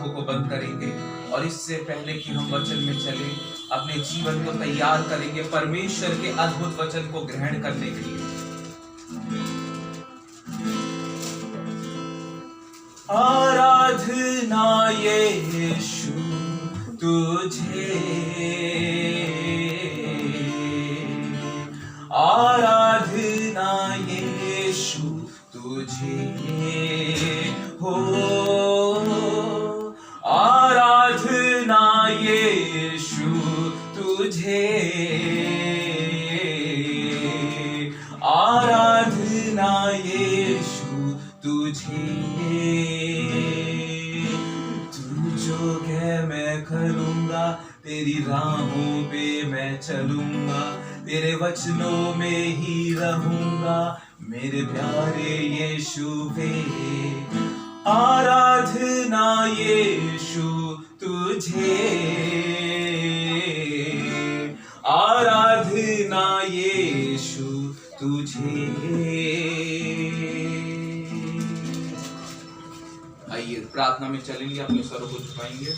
आंखों को बंद करेंगे और इससे पहले कि हम वचन में चले अपने जीवन को तैयार करेंगे परमेश्वर के अद्भुत वचन को ग्रहण करने के लिए। आराधना यीशु तुझे, आराधना यीशु तुझे हो, आराधना यीशु तुझे, आराधना यीशु तुझे। तू जो कहे मैं करूँगा, तेरी राहों पे मैं चलूंगा, तेरे वचनों में ही रहूंगा मेरे प्यारे यीशु वे। आराधना यीशु तुझे, आराधना यीशु तुझे। आइए प्रार्थना में चलेंगे, अपने सर को झुकाएंगे।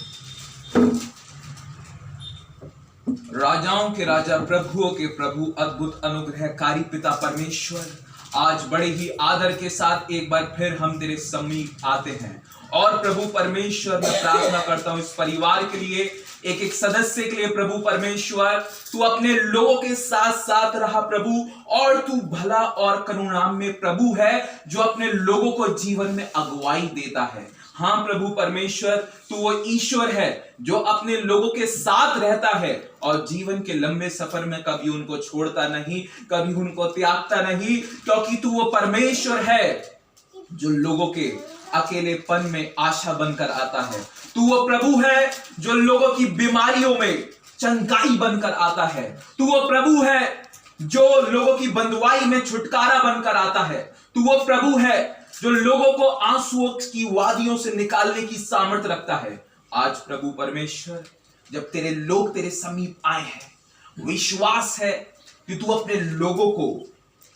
राजाओं के राजा प्रभुओं के प्रभु अद्भुत अनुग्रहकारी पिता परमेश्वर, आज बड़े ही आदर के साथ एक बार फिर हम तेरे समीप आते हैं और प्रभु परमेश्वर मैं प्रार्थना करता हूं इस परिवार के लिए, एक एक सदस्य के लिए। प्रभु परमेश्वर तू अपने लोगों के साथ साथ रहा प्रभु, और तू भला और करुणामय प्रभु है जो अपने लोगों को जीवन में अगुवाई देता है। हाँ प्रभु परमेश्वर, तू वो ईश्वर है जो अपने लोगों के साथ रहता है और जीवन के लंबे सफर में कभी उनको छोड़ता नहीं, कभी उनको त्यागता नहीं, क्योंकि तू वो परमेश्वर है जो लोगों के अकेलेपन में आशा बनकर आता है। तू वो प्रभु है जो लोगों की बीमारियों में चंगाई बनकर आता है। तू वो प्रभु है जो लोगों की बंधुआई में छुटकारा बनकर आता है। तू वो प्रभु है जो लोगों को आंसुओं की वादियों से निकालने की सामर्थ्य रखता है। आज प्रभु परमेश्वर जब तेरे लोग तेरे समीप आए हैं, विश्वास है कि तू अपने लोगों को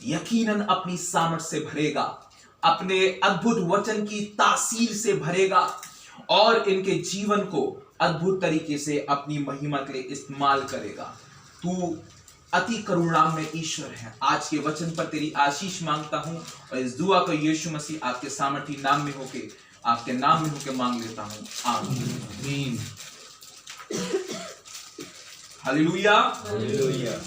यकीनन अपनी सामर्थ्य से भरेगा, अपने अद्भुत वचन की तासीर से भरेगा और इनके जीवन को अद्भुत तरीके से अपनी महिमा के लिए इस्तेमाल करेगा। तू अति करुणामय ईश्वर है। आज के वचन पर तेरी आशीष मांगता हूं और इस दुआ को यीशु मसीह आपके सामर्थी नाम में होके, आपके नाम में होके मांग लेता हूं, आमीन। Hallelujah, hallelujah.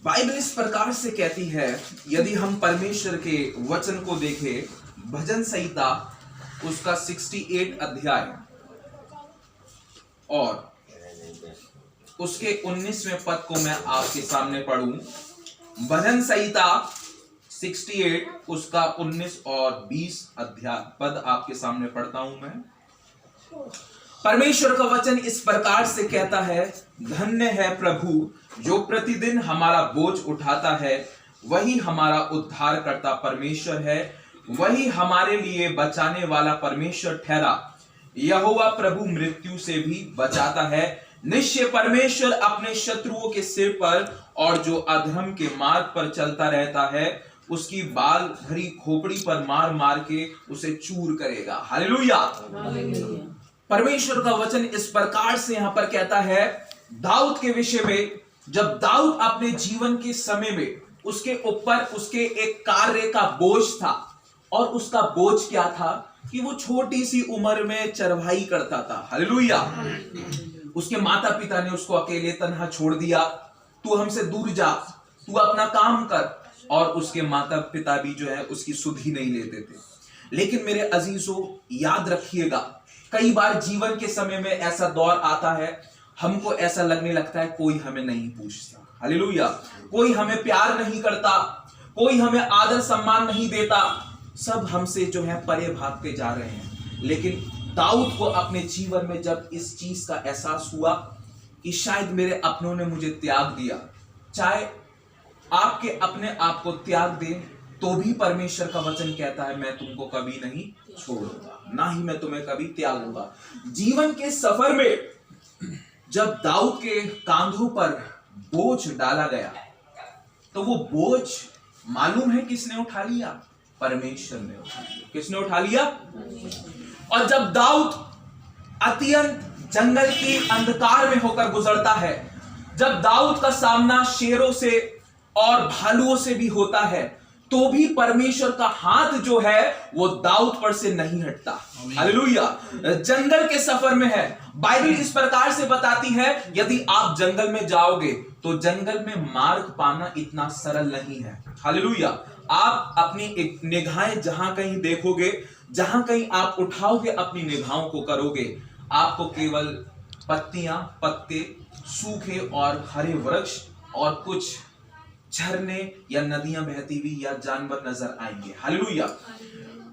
बाइबल इस प्रकार से कहती है, यदि हम परमेश्वर के वचन को देखें, भजन संहिता उसका 68 अध्याय और उसके 19वें पद को मैं आपके सामने पढ़ूं। भजन संहिता 68 उसका 19 और 20 अध्याय पद आपके सामने पढ़ता हूं मैं। परमेश्वर का वचन इस प्रकार से कहता है, धन्य है प्रभु जो प्रतिदिन हमारा बोझ उठाता है, वही हमारा उद्धार करता परमेश्वर है, वही हमारे लिए बचाने वाला परमेश्वर ठहरा। यहोवा प्रभु मृत्यु से भी बचाता है। निश्चय परमेश्वर अपने शत्रुओं के सिर पर और जो अधर्म के मार्ग पर चलता रहता है उसकी बाल भरी खोपड़ी पर मार मार के उसे चूर करेगा। हालेलुया। परमेश्वर का वचन इस प्रकार से यहां पर कहता है दाऊद के विषय में। जब दाऊद अपने जीवन के समय में उसके ऊपर उसके एक कार्य का बोझ था, और उसका बोझ क्या था कि वो छोटी सी उम्र में चरवाही करता था। हालेलुया। उसके माता पिता ने उसको अकेले तन्हा छोड़ दिया, तू हमसे दूर जा, तू अपना काम कर, और उसके माता पिता भी जो है उसकी सुध ही नहीं लेते थे। लेकिन मेरे अजीजों याद रखिएगा, कई बार जीवन के समय में ऐसा दौर आता है, हमको ऐसा लगने लगता है कोई हमें नहीं पूछता। हालेलुया। कोई हमें प्यार नहीं करता, कोई हमें आदर सम्मान नहीं देता, सब हमसे जो है परे भागते जा रहे हैं। लेकिन दाऊद को अपने जीवन में जब इस चीज का एहसास हुआ कि शायद मेरे अपनों ने मुझे त्याग दिया, चाहे आपके अपने आप को त्याग दे तो भी परमेश्वर का वचन कहता है मैं तुमको कभी नहीं छोड़ूंगा, ना ही मैं तुम्हें कभी त्यागूंगा। जीवन के सफर में जब दाऊद के कांधों पर बोझ डाला गया तो वो बोझ मालूम है किसने उठा लिया? परमेश्वर ने उठा लिया। किसने उठा लिया? और जब दाऊद अत्यंत जंगल की अंधकार में होकर गुजरता है, जब दाऊद का सामना शेरों से और भालुओं से भी होता है, तो भी परमेश्वर का हाथ जो है वो दाऊद पर से नहीं हटता। हालेलुया। जंगल के सफर में है, बाइबल इस प्रकार से बताती है, यदि आप जंगल में जाओगे तो जंगल में मार्ग पाना इतना सरल नहीं है। हालेलुया। आप अपनी एक निगाहें जहां कहीं देखोगे, जहां कहीं आप उठाओगे, अपनी निगाहों को करोगे, आपको केवल पत्तियां, पत्ते, सूखे और हरे वृक्ष और कुछ झरने या नदियां बहती हुई या जानवर नजर आएंगे। हालेलुया।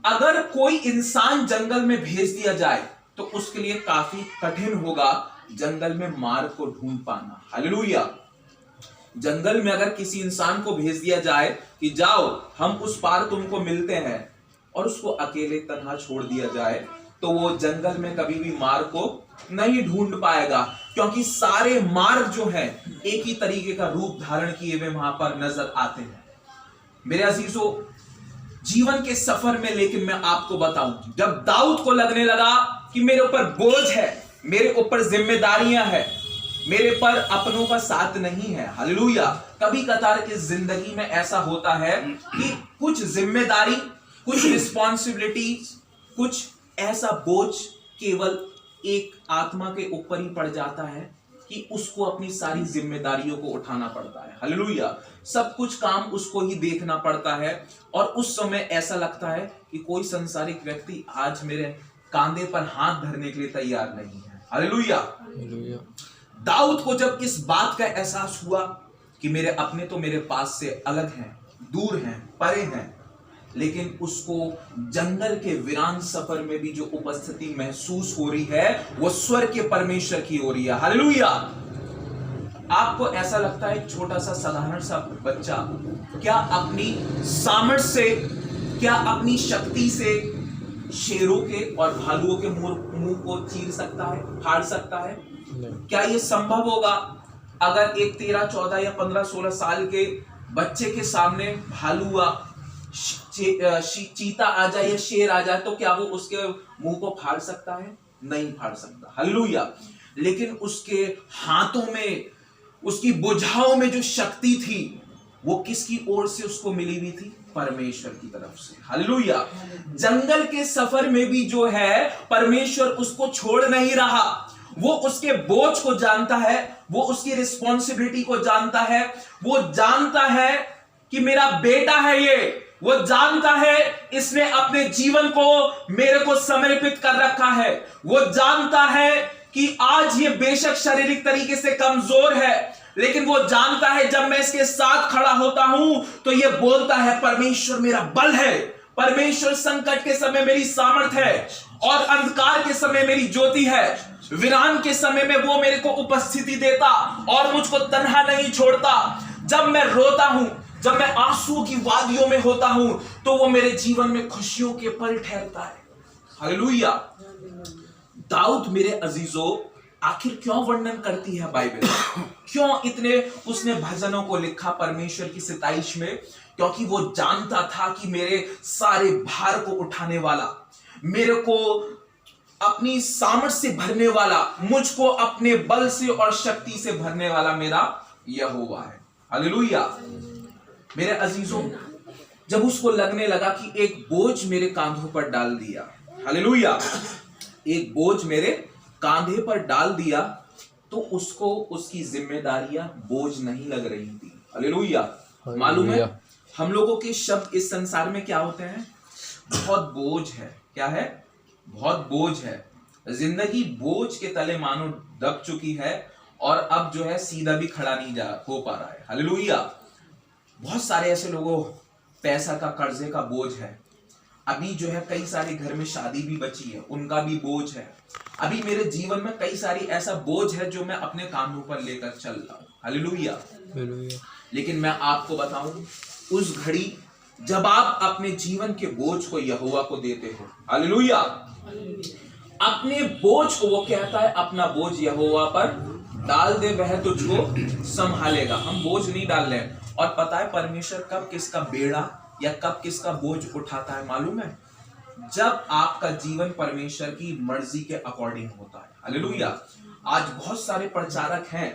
अगर कोई इंसान जंगल में भेज दिया जाए तो उसके लिए काफी कठिन होगा जंगल में मार्ग को ढूंढ पाना। हालेलुया। जंगल में अगर किसी इंसान को भेज दिया जाए कि जाओ हम उस पार तुमको मिलते हैं, और उसको अकेले तन्हा छोड़ दिया जाए, तो वो जंगल में कभी भी मार्ग को नहीं ढूंढ पाएगा, क्योंकि सारे मार्ग जो है एक ही तरीके का रूप धारण किए हुए वहां पर नजर आते हैं। मेरे अजीजों, जीवन के सफर में लेकिन मैं आपको बताऊं, जब दाऊद को लगने लगा कि मेरे ऊपर बोझ है, मेरे ऊपर जिम्मेदारियां हैं, मेरे पर अपनों का साथ नहीं है। हालेलुया। कभी कतार की जिंदगी में ऐसा होता है कि कुछ जिम्मेदारी, कुछ रिस्पॉन्सिबिलिटीज, कुछ ऐसा बोझ केवल एक आत्मा के ऊपर ही पड़ जाता है कि उसको अपनी सारी जिम्मेदारियों को उठाना पड़ता है। हालेलुया। सब कुछ काम उसको ही देखना पड़ता है, और उस समय ऐसा लगता है कि कोई संसारिक व्यक्ति आज मेरे कांधे पर हाथ धरने के लिए तैयार नहीं है। हालेलुया। दाऊद को जब इस बात का एहसास हुआ कि मेरे अपने तो मेरे पास से अलग हैं, दूर हैं, परे हैं, लेकिन उसको जंगल के वीरान सफर में भी जो उपस्थिति महसूस हो रही है वो स्वर्ग के परमेश्वर की हो रही है। हालेलुया। आपको ऐसा लगता है छोटा सा साधारण सा बच्चा क्या अपनी सामर्थ्य से, क्या अपनी शक्ति से शेरों के और भालुओं के मुंह को चीर सकता है, फाड़ सकता है? क्या ये संभव होगा? अगर एक 13, 14 या 15, 16 साल के बच्चे के सामने भालू, चीता आ जाए या शेर आ जाए, तो क्या वो उसके मुंह को फाड़ सकता है? नहीं फाड़ सकता। हालेलुया। लेकिन उसके हाथों में, उसकी भुजाओं में जो शक्ति थी वो किसकी ओर से उसको मिली हुई थी? परमेश्वर की तरफ से। हालेलुया। जंगल के सफर में भी जो है परमेश्वर उसको छोड़ नहीं रहा। वो उसके बोझ को जानता है, वो उसकी रिस्पॉन्सिबिलिटी को जानता है, वो जानता है कि मेरा बेटा है ये, वो जानता है इसने अपने जीवन को मेरे को समर्पित कर रखा है, वो जानता है कि आज ये बेशक शारीरिक तरीके से कमजोर है, लेकिन वो जानता है जब मैं इसके साथ खड़ा होता हूं तो ये बोलता है परमेश्वर मेरा बल है, परमेश्वर संकट के समय मेरी सामर्थ है, और अंधकार के समय मेरी ज्योति है, वीरान के समय में वो मेरे को उपस्थिति देता और मुझको तन्हा नहीं छोड़ता। जब मैं रोता हूं, जब मैं आंसू की वादियों में होता हूं, तो वो मेरे जीवन में खुशियों के पल ठहरता है। हालेलुया। दाऊद मेरे अजीजों आखिर क्यों वर्णन करती है बाइबल? क्यों इतने उसने भजनों को लिखा परमेश्वर की सिताइश में? क्योंकि वो जानता था कि मेरे सारे भार को उठाने वाला, मेरे को अपनी सामर्थ से भरने वाला, मुझको अपने बल से और शक्ति से भरने वाला मेरा यहोवा है। हालेलुया। मेरे अजीजों, जब उसको लगने लगा कि एक बोझ मेरे कांधों पर डाल दिया, हालेलुया, एक बोझ मेरे कांधे पर डाल दिया, तो उसको उसकी जिम्मेदारियां बोझ नहीं लग रही थी। हालेलुया। मालूम है हम लोगों के शब्द इस संसार में क्या होते हैं? बहुत बोझ है। क्या है? बहुत बोझ है। जिंदगी बोझ के तले मानो दब चुकी है, और अब जो है सीधा भी खड़ा नहीं हो पा रहा है। हालेलुया। बहुत सारे ऐसे लोगों, पैसा का, कर्जे का बोझ है। अभी जो है कई सारे घर में शादी भी बची है, उनका भी बोझ है। अभी मेरे जीवन में कई सारी ऐसा बोझ है जो मैं अपने कांधों पर लेकर चल रहा हूं। हालेलुया। लेकिन मैं आपको बताऊं, उस घड़ी जब आप अपने जीवन के बोझ को यहोवा को देते हो, हालेलुया, अपने बोझ को, वो कहता है अपना बोझ यहोवा पर डाल दे, वह तुझको संभालेगा। हम बोझ नहीं डाल रहे हैं। और पता है परमेश्वर कब किसका बेड़ा या कब किसका बोझ उठाता है? मालूम है? जब आपका जीवन परमेश्वर की मर्जी के अकॉर्डिंग होता है। हालेलुया। आज बहुत सारे प्रचारक हैं,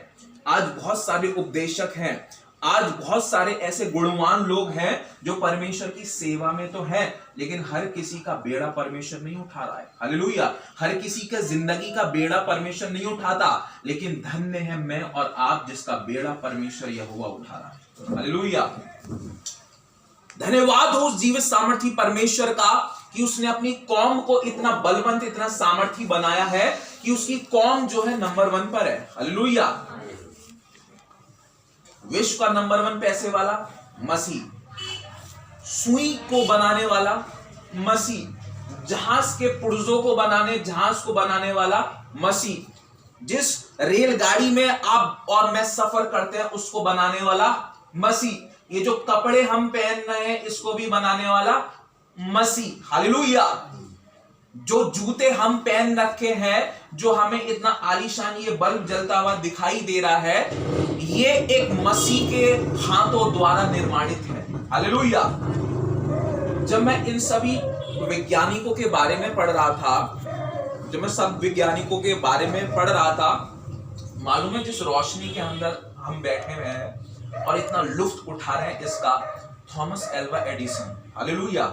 आज बहुत सारे उपदेशक हैं, आज बहुत सारे ऐसे गुणवान लोग हैं जो परमेश्वर की सेवा में तो हैं, लेकिन हर किसी का बेड़ा परमेश्वर नहीं उठा रहा है। हालेलुया। हर किसी का जिंदगी का बेड़ा परमेश्वर नहीं उठाता, लेकिन धन्य है मैं और आप जिसका बेड़ा परमेश्वर यहोवा उठा रहा है। हालेलुया। धन्यवाद हो उस जीवित सामर्थी परमेश्वर का कि उसने अपनी कौम को इतना बलवंत, इतना सामर्थी बनाया है कि उसकी कौम जो है नंबर 1 पर है। हालेलुया। विश्व का नंबर 1 पैसे वाला मसीह, सुई को बनाने वाला मसीह, जहाज के पुर्जों को जहाज को बनाने वाला मसीह, जिस रेलगाड़ी में आप और मैं सफर करते हैं उसको बनाने वाला मसीह, ये जो कपड़े हम पहन रहे हैं इसको भी बनाने वाला मसीह। हालेलुया। जो जूते हम पहन रखे हैं, जो हमें इतना आलीशान ये बल्ब जलता हुआ दिखाई दे रहा है, ये एक मसीह के हाथों द्वारा निर्माणित है। हालेलुया। जब मैं इन सभी वैज्ञानिकों के बारे में पढ़ रहा था, मालूम है जिस रोशनी के अंदर हम बैठे हुए हैं और इतना लुत्फ उठा रहे हैं इसका, Thomas Alva Edison, hallelujah,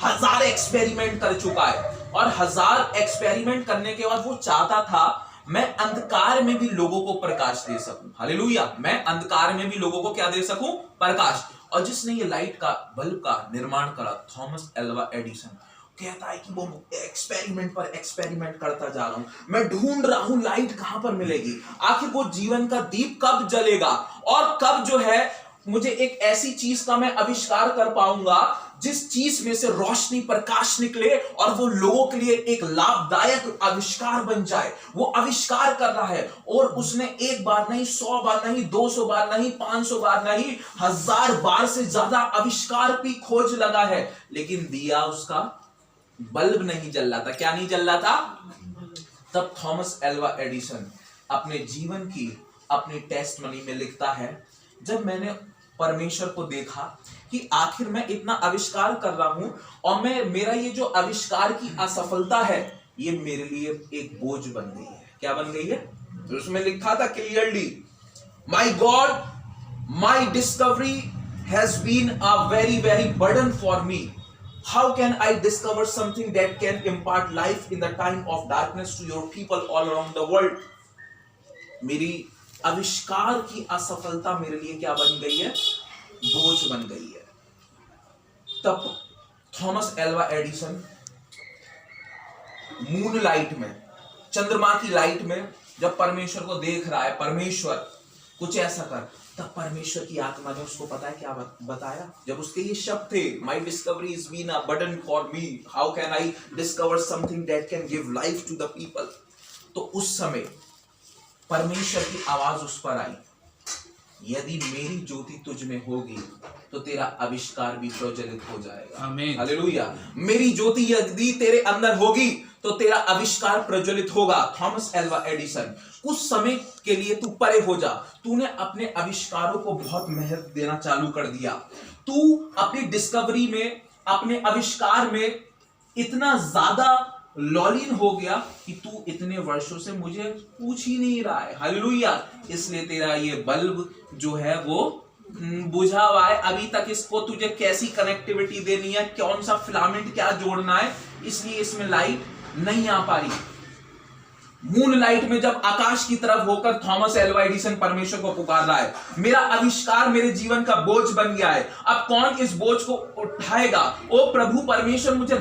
1000 experiment कर चुका है और 1000 एक्सपेरिमेंट करने के बाद वो चाहता था मैं अंधकार में भी लोगों को प्रकाश दे सकूं। हालेलुया। मैं अंधकार में भी लोगों को क्या दे सकूं? प्रकाश। और जिसने ये लाइट का बल्ब का निर्माण करा, थॉमस एल्वा एडिसन, कहता है कि वो एक्सपेरिमेंट पर एक्सपेरिमेंट करता जा रहा हूं, मैं ढूंढ रहा हूं लाइट कहां पर मिलेगी, आखिर वो जीवन का दीप कब जलेगा और कब जो है मुझे एक ऐसी चीज का मैं आविष्कार कर पाऊंगा जिस चीज में से रोशनी, प्रकाश निकले और वो लोगों के लिए एक लाभदायक आविष्कार बन जाए। वो आविष्कार कर रहा है और उसने एक बार नहीं, 100 बार नहीं, 200 बार नहीं, 500 बार नहीं, 1000 बार से ज्यादा आविष्कार की खोज लगा है, लेकिन दिया उसका बल्ब नहीं जल रहा था। क्या नहीं जल रहा था? तब थॉमस एल्वा एडिसन अपने जीवन की अपनी टेस्टमनी में लिखता है, जब मैंने परमेश्वर को देखा कि आखिर मैं इतना आविष्कार कर रहा हूं और मेरा ये जो आविष्कार की असफलता है ये मेरे लिए एक बोझ बन गई है। क्या बन गई है? तो उसमें लिखा था clearly, my God, my discovery has been a very very burden for me. How can I discover something that can impart life in the time of darkness to your people all around the world. मेरी आविष्कार की असफलता मेरे लिए क्या बन गई है? बोझ बन गई है। तब Thomas Alva Edison moonlight में, चंद्रमा की लाइट में जब परमेश्वर को देख रहा है, परमेश्वर कुछ ऐसा कर, तब परमेश्वर की आत्मा ने उसको पता है क्या बताया? जब उसके ये शब्द थे, my discovery is been a burden for me, how can I discover something that can give life to the people. तो उस समय परमेश्वर की आवाज उस पर आई, यदि मेरी ज्योति तुझ में होगी तो तेरा आविष्कार भी प्रज्वलित हो जाएगा। आमीन। हालेलुया। मेरी ज्योति यदि तेरे अंदर होगी तो तेरा आविष्कार प्रज्वलित होगा। थॉमस एल्वा एडिसन, कुछ समय के लिए तू परे हो जा, तूने अपने आविष्कारों को बहुत मेहनत देना चालू कर दिया, तू अपनी डिस्कवरी में, अपने आविष्कार में इतना ज्यादा लॉलीन हो गया कि तू इतने वर्षों से मुझे पूछ ही नहीं रहा है। हालेलुया। इसलिए तेरा ये बल्ब जो है वो बुझा हुआ है, अभी तक इसको तुझे कैसी कनेक्टिविटी देनी है, कौन सा फिलामेंट क्या जोड़ना है, इसलिए इसमें लाइट नहीं आ पा रही। मून लाइट में जब आकाश की तरफ होकर थॉमस एल्वा एडिसन परमेश्वर को पुकार रहा है, मेरा आविष्कार मेरे जीवन का बोझ बन गया है, अब कौन इस बोझ को उठाएगा? ओ प्रभु परमेश्वर, मुझे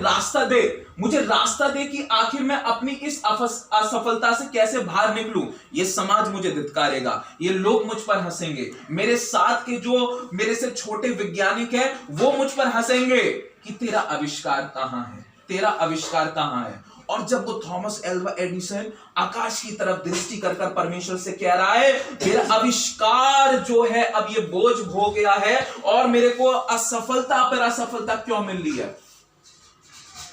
रास्ता दे कि आखिर मैं अपनी इस असफलता से कैसे बाहर निकलूं। ये समाज मुझे धिक्कारेगा, ये लोग मुझ पर हंसेंगे, मेरे साथ के जो मेरे से छोटे वैज्ञानिक हैं वो मुझ पर हंसेंगे कि तेरा आविष्कार कहां है, तेरा आविष्कार कहां है। और जब वो थॉमस एल्वा एडिसन आकाश की तरफ दृष्टि कर परमेश्वर से कह रहा है, मेरा आविष्कार जो है अब ये बोझ हो गया है और मेरे को असफलता पर असफलता क्यों मिल रही है,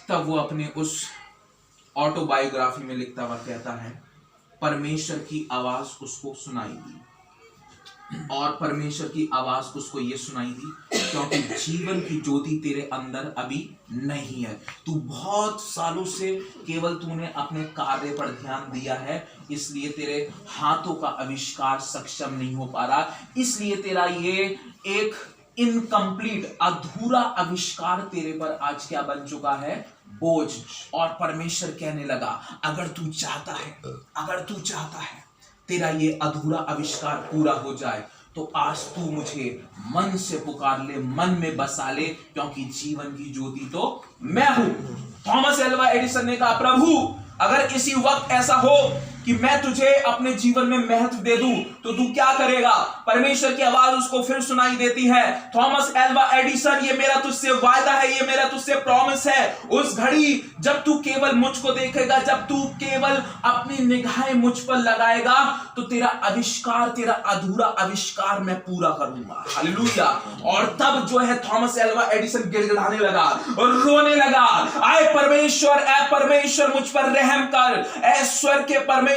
तब वो अपने उस ऑटोबायोग्राफी में लिखता हुआ कहता है, परमेश्वर की आवाज उसको सुनाई दी और परमेश्वर की आवाज उसको ये सुनाई दी, क्योंकि जीवन की ज्योति तेरे अंदर अभी नहीं है। तू बहुत सालों से केवल तूने अपने कार्य पर ध्यान दिया है, इसलिए तेरे हाथों का आविष्कार सक्षम नहीं हो पा रहा, इसलिए तेरा ये एक इनकम्प्लीट अधूरा आविष्कार तेरे पर आज क्या बन चुका है, बोझ। और परमेश्वर कहने लगा अगर तू चाहता है तेरा ये अधूरा आविष्कार पूरा हो जाए तो आज तू मुझे मन से पुकार ले, मन में बसा ले, क्योंकि जीवन की ज्योति तो मैं हूं। थॉमस एल्वा एडिसन ने कहा प्रभु अगर इसी वक्त ऐसा हो कि मैं तुझे अपने जीवन में महत्व दे दूं तो तू क्या करेगा। परमेश्वर की आवाज उसको फिर सुनाई देती है, थॉमस एल्वा एडिसन ये मेरा तुझसे वायदा है, ये मेरा तुझसे प्रॉमिस है। उस घड़ी जब तू केवल मुझको देखेगा, जब तू केवल अपनी निगाहें मुझ पर लगाएगा तो तेरा आविष्कार, तेरा अधूरा आविष्कार मैं पूरा करूंगा। हालेलुया। और तब जो है थॉमस एल्वा एडिसन गिड़गिड़ाने लगा और रोने लगा, आए परमेश्वर मुझ पर रहम कर, ऐ स्वर्ग के परमेश्वर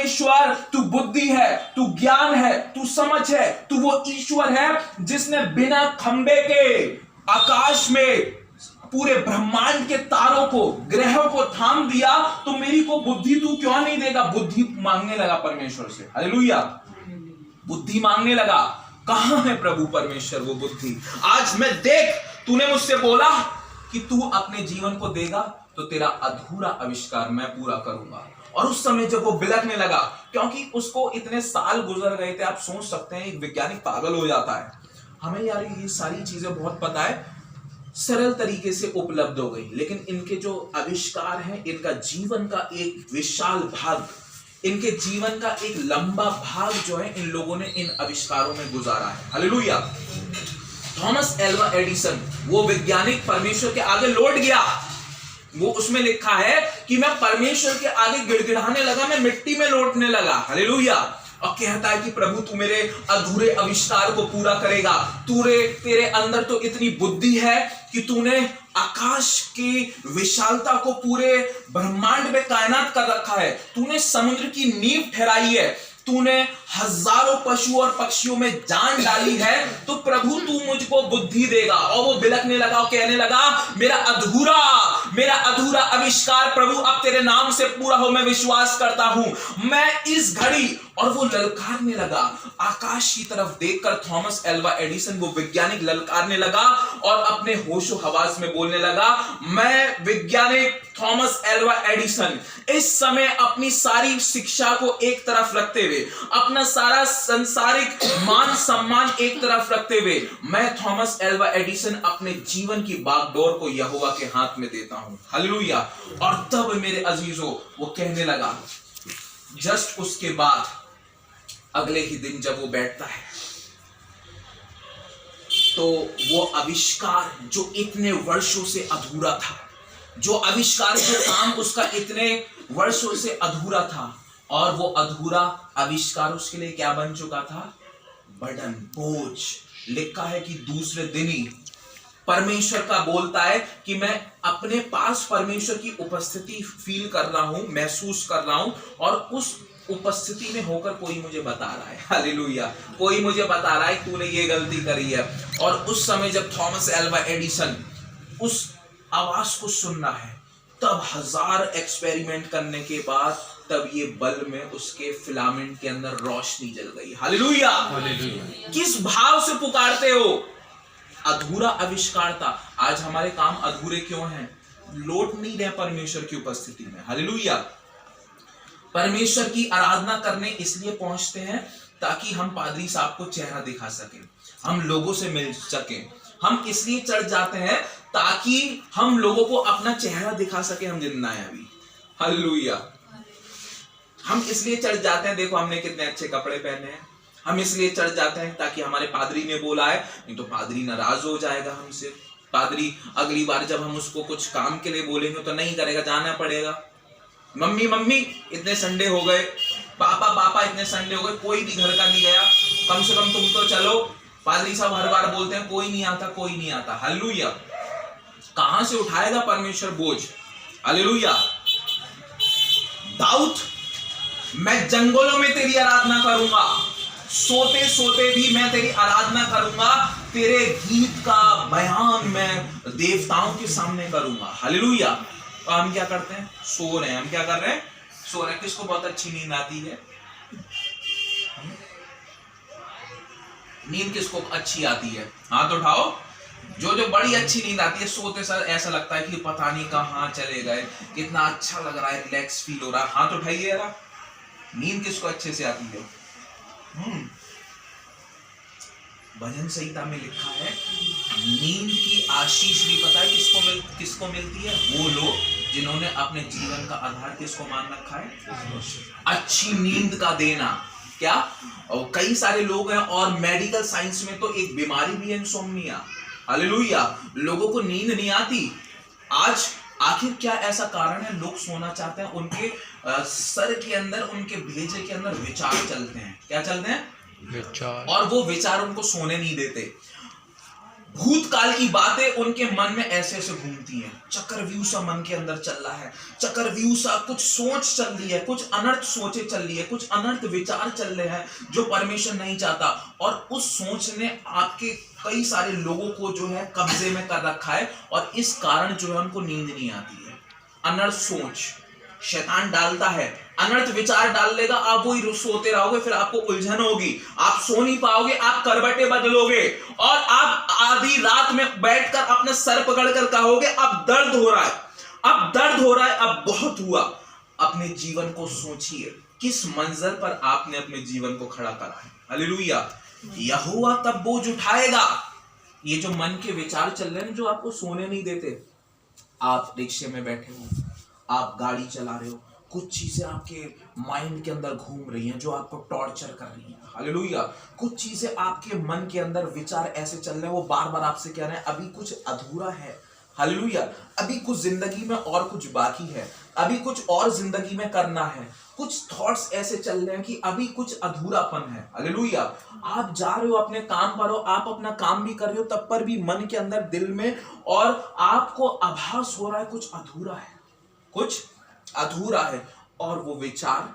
तू बुद्धि है, तू ज्ञान है, तू समझ है, तू वो ईश्वर है जिसने बिना खंबे के आकाश में पूरे ब्रह्मांड के तारों को, ग्रहों को थाम दिया, तो मेरी को बुद्धि तू क्यों नहीं देगा। बुद्धि मांगने लगा परमेश्वर से। हालेलुया। बुद्धि मांगने लगा। कहां है प्रभु परमेश्वर वो बुद्धि। आज मैं देख तूने मुझसे बोला कि तू अपने जीवन को देगा तो तेरा अधूरा आविष्कार मैं पूरा करूंगा। और उस समय जब वो बिलखने लगा, क्योंकि उसको इतने साल गुजर गए थे, आप सोच सकते हैं एक वैज्ञानिक पागल हो जाता है। हमें यार ये सारी चीजें बहुत पता है, सरल तरीके से उपलब्ध हो गई, लेकिन इनके जो आविष्कार हैं, इनका जीवन का एक विशाल भाग, इनके जीवन का एक लंबा भाग जो है इन लोगों ने इन आविष्कारों में गुजारा है। हालेलुया। थॉमस एल्वा एडिसन वो वैज्ञानिक परमेश्वर के आगे लौट गया। वो उसमें लिखा है कि मैं परमेश्वर के आगे गिड़गिड़ाने लगा, मैं मिट्टी में लौटने लगा। हालेलुया। और कहता है कि प्रभु तू मेरे अधूरे आविष्कार को पूरा करेगा। तेरे अंदर तो इतनी बुद्धि है कि तूने आकाश की विशालता को पूरे ब्रह्मांड में कायनात कर रखा है, तूने समुद्र की नींव ठहराई है, तूने हजारों पशु और पक्षियों में जान डाली है, तो प्रभु तू मुझको बुद्धि देगा। और वो बिलखने लगा और कहने लगा मेरा अधूरा आविष्कार प्रभु अब तेरे नाम से पूरा हो, मैं विश्वास करता हूं मैं इस घड़ी। और वो ललकारने लगा आकाश की तरफ देखकर। थॉमस एल्वा एडिसन वो वैज्ञानिक ललकारने लगा और अपने होशो हवास में बोलने लगा, मैं वैज्ञानिक थॉमस एल्वा एडिसन इस समय अपनी सारी शिक्षा को एक तरफ रखते हुए, अपना सारा संसारिक मान सम्मान एक तरफ रखते हुए, मैं थॉमस एल्वा एडिसन अपने जीवन की बागडोर को यहोवा के हाथ में देता हूं। हालेलुया। और तब मेरे अजीजों वो कहने लगा, जस्ट उसके बाद अगले ही दिन जब वो बैठता है तो वो आविष्कार जो इतने वर्षों से अधूरा था, जो आविष्कार जो काम उसका इतने वर्षों से अधूरा था, और वो अधूरा आविष्कार उसके लिए क्या बन चुका था, बर्डन, बोझ। लिखा है कि दूसरे दिन ही परमेश्वर का बोलता है कि मैं अपने पास परमेश्वर की उपस्थिति फील कर रहा हूं, महसूस कर रहा हूं, और उस उपस्थिति में होकर कोई मुझे बता रहा है। हालेलुया। कोई मुझे बता रहा है तूने ये गलती करी है। और उस समय जब थॉमस एल्वा एडिसन उस आवाज को सुन रहा है, तब 1000 एक्सपेरिमेंट करने के बाद तब ये बल्ब में उसके फिलामेंट के अंदर रोशनी जल गई। हालेलुया। किस भाव से पुकारते हो। अधूरा आविष्कार था। आज हमारे काम अधूरे क्यों हैं, लौट नहीं रहे परमेश्वर की उपस्थिति में। हालेलुया। परमेश्वर की आराधना करने इसलिए पहुंचते हैं ताकि हम पादरी साहब को चेहरा दिखा सकें, हम लोगों से मिल सकें। हम इसलिए चढ़ जाते हैं ताकि हम लोगों को अपना चेहरा दिखा सके, हम जिंदा हैं अभी। हालेलुया। हम इसलिए चढ़ जाते हैं, देखो हमने कितने अच्छे कपड़े पहने हैं। हम इसलिए चढ़ जाते हैं ताकि हमारे पादरी ने बोला है, नहीं तो पादरी नाराज हो जाएगा हमसे। पादरी अगली बार जब हम उसको कुछ काम के लिए बोलेंगे तो नहीं करेगा, जाना पड़ेगा। मम्मी इतने संडे हो गए, पापा इतने संडे हो गए, कोई भी घर का नहीं गया, कम से कम तुम तो चलो। पादरी साहब हर बार बोलते हैं कोई नहीं आता। हालेलुया। कहां से उठाएगा परमेश्वर बोझ। हालेलुया। दाऊद, मैं जंगलों में तेरी आराधना करूंगा, सोते सोते भी मैं तेरी आराधना करूंगा, तेरे गीत का बयान मैं देवताओं के सामने करूंगा। हालेलुया। तो हम क्या करते हैं? सो रहे हैं। हम क्या कर रहे हैं? सो रहे हैं। किसको बहुत अच्छी नींद आती है? नींद किसको अच्छी आती है? हाथ उठाओ। जो बड़ी अच्छी नींद आती है, सोते सर ऐसा लगता है कि पता नहीं कहां चले गए, कितना अच्छा लग रहा है, रिलैक्स फील हो रहा है। हाथ उठाइए यार। नींद किसको अच्छे से आती है? भजन संहिता में लिखा है, नींद की आशीष भी पता है किसको मिलती है? वो लोग जिन्होंने अपने जीवन का आधार किसको मान रखा है? अच्छी नींद का देना। क्या? और कई सारे लोग हैं, और मेडिकल साइंस में तो एक बीमारी भी है, इंसोम्निया। हालेलुया। लोगों को नींद नहीं आती। आज आखिर क्या ऐसा कारण है? लोग सोना चाहते हैं, उनके सर के अंदर, उनके भेजे के अंदर विचार चलते हैं। क्या चलते हैं? विचार। और वो विचार उनको सोने नहीं देते। भूतकाल की बातें उनके मन में ऐसे ऐसे घूमती हैं। चक्रव्यूह सा मन के अंदर चल रहा है। चक्रव्यूह सा कुछ सोच चल रही है, कुछ अनर्थ सोचे चल रही है, कुछ अनर्थ विचार चल रहे हैं जो परमेश्वर नहीं चाहता। और उस सोच ने आपके कई सारे लोगों को जो है कब्जे में कर रखा है, और इस कारण जो है उनको नींद नहीं आती है। अनर्थ सोच शैतान डालता है, अनर्थ विचार डाल लेगा, आप वही सोते रहोगे, फिर आपको उलझन होगी, आप सो नहीं पाओगे, आप करवटें बदलोगे, और आप आधी रात में बैठकर अपने सर पकड़कर कहोगे अब दर्द हो रहा है, अब दर्द हो रहा है, अब बहुत हुआ। अपने जीवन को सोचिए, किस मंजर पर आपने अपने जीवन को खड़ा करा है। हालेलुया। यहोवा तब बोझ उठाएगा। ये जो मन के विचार चल रहे हैं जो आपको सोने नहीं देते, आप रिक्शे में बैठे हो, आप गाड़ी चला रहे हो, कुछ चीजें आपके माइंड के अंदर घूम रही हैं जो आपको टॉर्चर कर रही हैं। हालेलुया। कुछ चीजें आपके मन के अंदर विचार ऐसे चल रहे हैं, वो बार बार आपसे कह रहे हैं अभी कुछ अधूरा है। हालेलुया। अभी कुछ जिंदगी में और कुछ बाकी है, अभी कुछ और जिंदगी में करना है। कुछ थॉट्स ऐसे चल रहे हैं कि अभी कुछ अधूरापन है। हालेलुया। आप जा रहे हो अपने काम पर हो, आप अपना काम भी कर रहे हो, तब पर भी मन के अंदर, दिल में, और आपको आभास हो रहा है कुछ अधूरा है, कुछ अधूरा है। और वो विचार,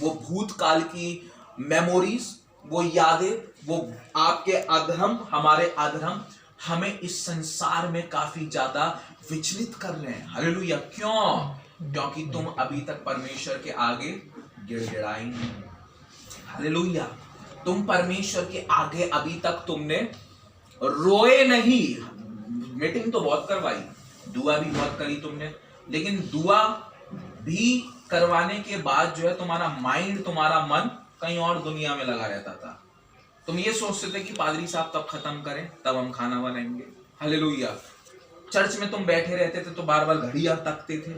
वो भूतकाल की मेमोरीज, वो यादें, वो आपके अधर्म, हमारे अधर्म हमें इस संसार में काफी ज्यादा विचलित कर रहे हैं। हालेलुया। क्यों? क्योंकि तुम अभी तक परमेश्वर के आगे गिड़गिड़ाई नहीं। हालेलुया। तुम परमेश्वर के आगे अभी तक तुमने रोए नहीं। मीटिंग तो बहुत करवाई, दुआ भी बहुत करी तुमने, लेकिन दुआ भी करवाने के बाद जो है तुम्हारा माइंड, तुम्हारा मन कहीं और दुनिया में लगा रहता था। तुम ये सोचते थे कि पादरी साहब कब खत्म करें, तब हम खाना बनाएंगे। हालेलुया। चर्च में तुम बैठे रहते थे तो बार बार घड़ियां तकते थे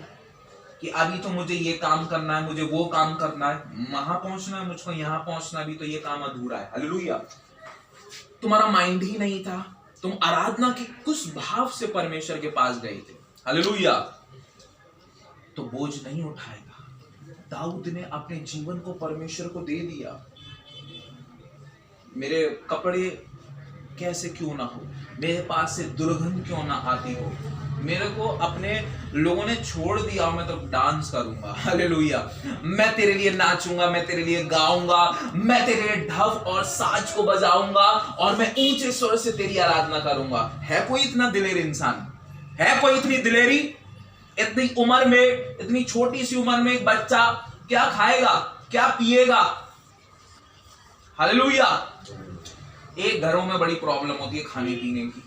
कि अभी तो मुझे ये काम करना है, मुझे वो काम करना है, वहां पहुंचना है, मुझको यहाँ पहुंचना, अभी तो ये काम अधूरा है। हालेलुया। तुम्हारा माइंड ही नहीं था, तुम आराधना के कुछ भाव से परमेश्वर के पास गए थे। हालेलुया। तो बोझ नहीं उठाएगा। दाऊद ने अपने जीवन को परमेश्वर को दे दिया। मेरे कपड़े कैसे क्यों ना हो, मेरे पास से दुर्गंध क्यों ना आती हो, मेरे को अपने लोगों ने छोड़ दिया, मैं तो डांस करूंगा। हालेलुया। मैं तेरे लिए नाचूंगा, मैं तेरे लिए गाऊंगा, मैं तेरे लिए ढोल और साज को बजाऊंगा, और मैं ऊंचे स्वर से तेरी आराधना करूंगा। है कोई इतना दिलेर इंसान? है कोई इतनी दिलेरी? इतनी उम्र में, इतनी छोटी सी उम्र में एक बच्चा क्या खाएगा, क्या पिएगा? हालेलुया। एक घरों में बड़ी प्रॉब्लम होती है खाने पीने की।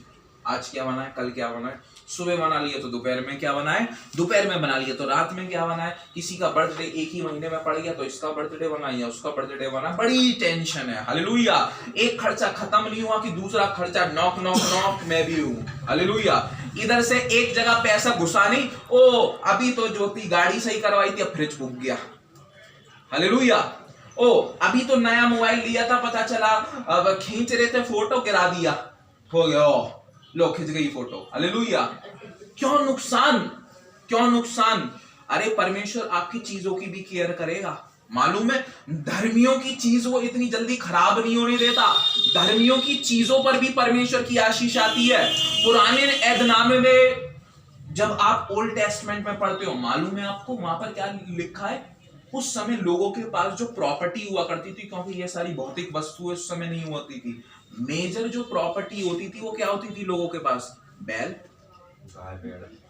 आज क्या बना है, कल क्या बना है, सुबह बना लिया तो दोपहर में क्या बना है, दोपहर में बना लिया तो रात में क्या बना है। किसी का बर्थडे एक ही महीने में पड़ गया तो इसका बर्थडे बना या उसका बर्थडे बना, बड़ी टेंशन है। हालेलुया। एक खर्चा खत्म नहीं हुआ कि दूसरा खर्चा नॉक नॉक नॉक मैं भी हूं। हालेलुया। इधर से एक जगह पैसा घुसा नहीं, ओ अभी तो ज्योति गाड़ी सही करवाई थी, अब फ्रिज बुक गया। हालेलुया। ओ अभी तो नया मोबाइल लिया था, पता चला अब खींच रहे थे फोटो गिरा दिया, हो गया, लो खिंच गई फोटो। हालेलुया। क्यों नुकसान, क्यों नुकसान? अरे परमेश्वर आपकी चीजों की भी केयर करेगा। मालूम है, धर्मियों की चीज वो इतनी जल्दी खराब नहीं होने देता। धर्मियों की चीजों पर भी परमेश्वर की आशीष आती है। पुराने ऐदनामे में जब आप ओल्ड टेस्टमेंट में पढ़ते हो, मालूम है आपको वहां पर क्या लिखा है? उस समय लोगों के पास जो प्रॉपर्टी हुआ करती थी, क्योंकि ये सारी भौतिक वस्तुएं उस समय नहीं होती थी, मेजर जो प्रॉपर्टी होती थी वो क्या होती थी लोगों के पास? बैल,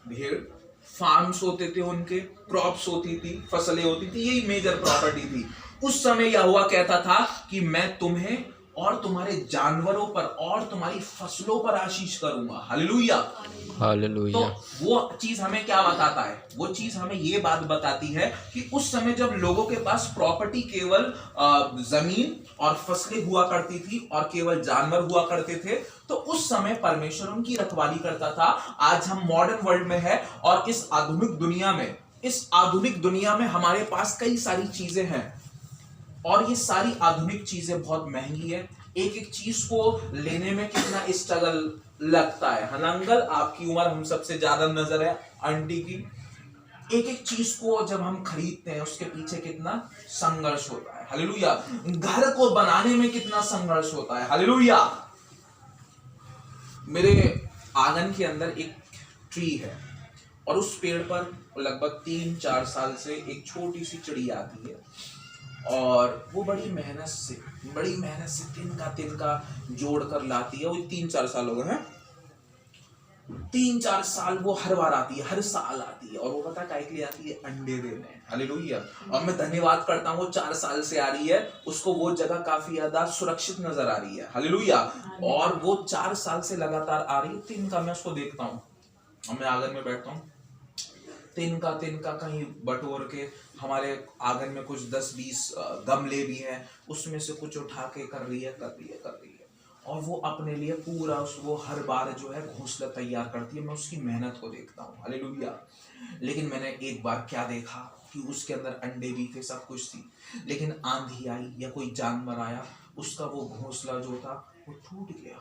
भेड़, फार्म्स होते थे, उनके क्रॉप्स होती थी, फसलें होती थी, यही मेजर प्रॉपर्टी थी। उस समय यहोवा कहता था कि मैं तुम्हें और तुम्हारे जानवरों पर और तुम्हारी फसलों पर आशीष करूंगा। Hallelujah, hallelujah. तो वो चीज हमें क्या बताता है? वो चीज हमें ये बात बताती है कि उस समय जब लोगों के पास प्रॉपर्टी केवल जमीन और फसलें हुआ करती थी और केवल जानवर हुआ करते थे, तो उस समय परमेश्वर उनकी रखवाली करता था। आज हम मॉडर्न वर्ल्ड में है और इस आधुनिक दुनिया में हमारे पास कई सारी चीजें हैं और ये सारी आधुनिक चीजें बहुत महंगी है। एक एक चीज को लेने में कितना स्ट्रगल लगता है। अंकल, आपकी उम्र हम सबसे ज्यादा नजर है आंटी की। एक एक चीज को जब हम खरीदते हैं उसके पीछे कितना संघर्ष होता है। हालेलुया। घर को बनाने में कितना संघर्ष होता है। हालेलुया। मेरे आंगन के अंदर एक ट्री है और उस पेड़ पर लगभग 3-4 साल से एक छोटी सी चिड़िया आती है और वो बड़ी मेहनत से तिनका जोड़ कर लाती है। वो 3-4 साल हो गए हैं, 3-4 साल वो हर बार आती है, हर साल आती है। और वो पता काय के लिए आती है? अंडे देने। हालेलुया। और मैं धन्यवाद करता हूँ, वो 4 साल से आ रही है, उसको वो जगह काफी ज्यादा सुरक्षित नजर आ रही है। हालेलुया। और वो 4 साल से लगातार आ रही है। तिनका मैं उसको देखता हूँ और मैं आंगन में बैठता हूँ, तिनका कहीं बटोर के, हमारे आंगन में कुछ 10-20 गमले भी हैं, उसमें से कुछ उठा के कर रही है और वो अपने लिए पूरा वो हर बार जो है घोंसला तैयार करती है। मैं उसकी मेहनत को देखता हूँ। हालेलुया। लेकिन मैंने एक बार क्या देखा कि उसके अंदर अंडे भी थे, सब कुछ थी, लेकिन आंधी आई या कोई जानवर आया, उसका वो घोंसला जो था वो टूट गया।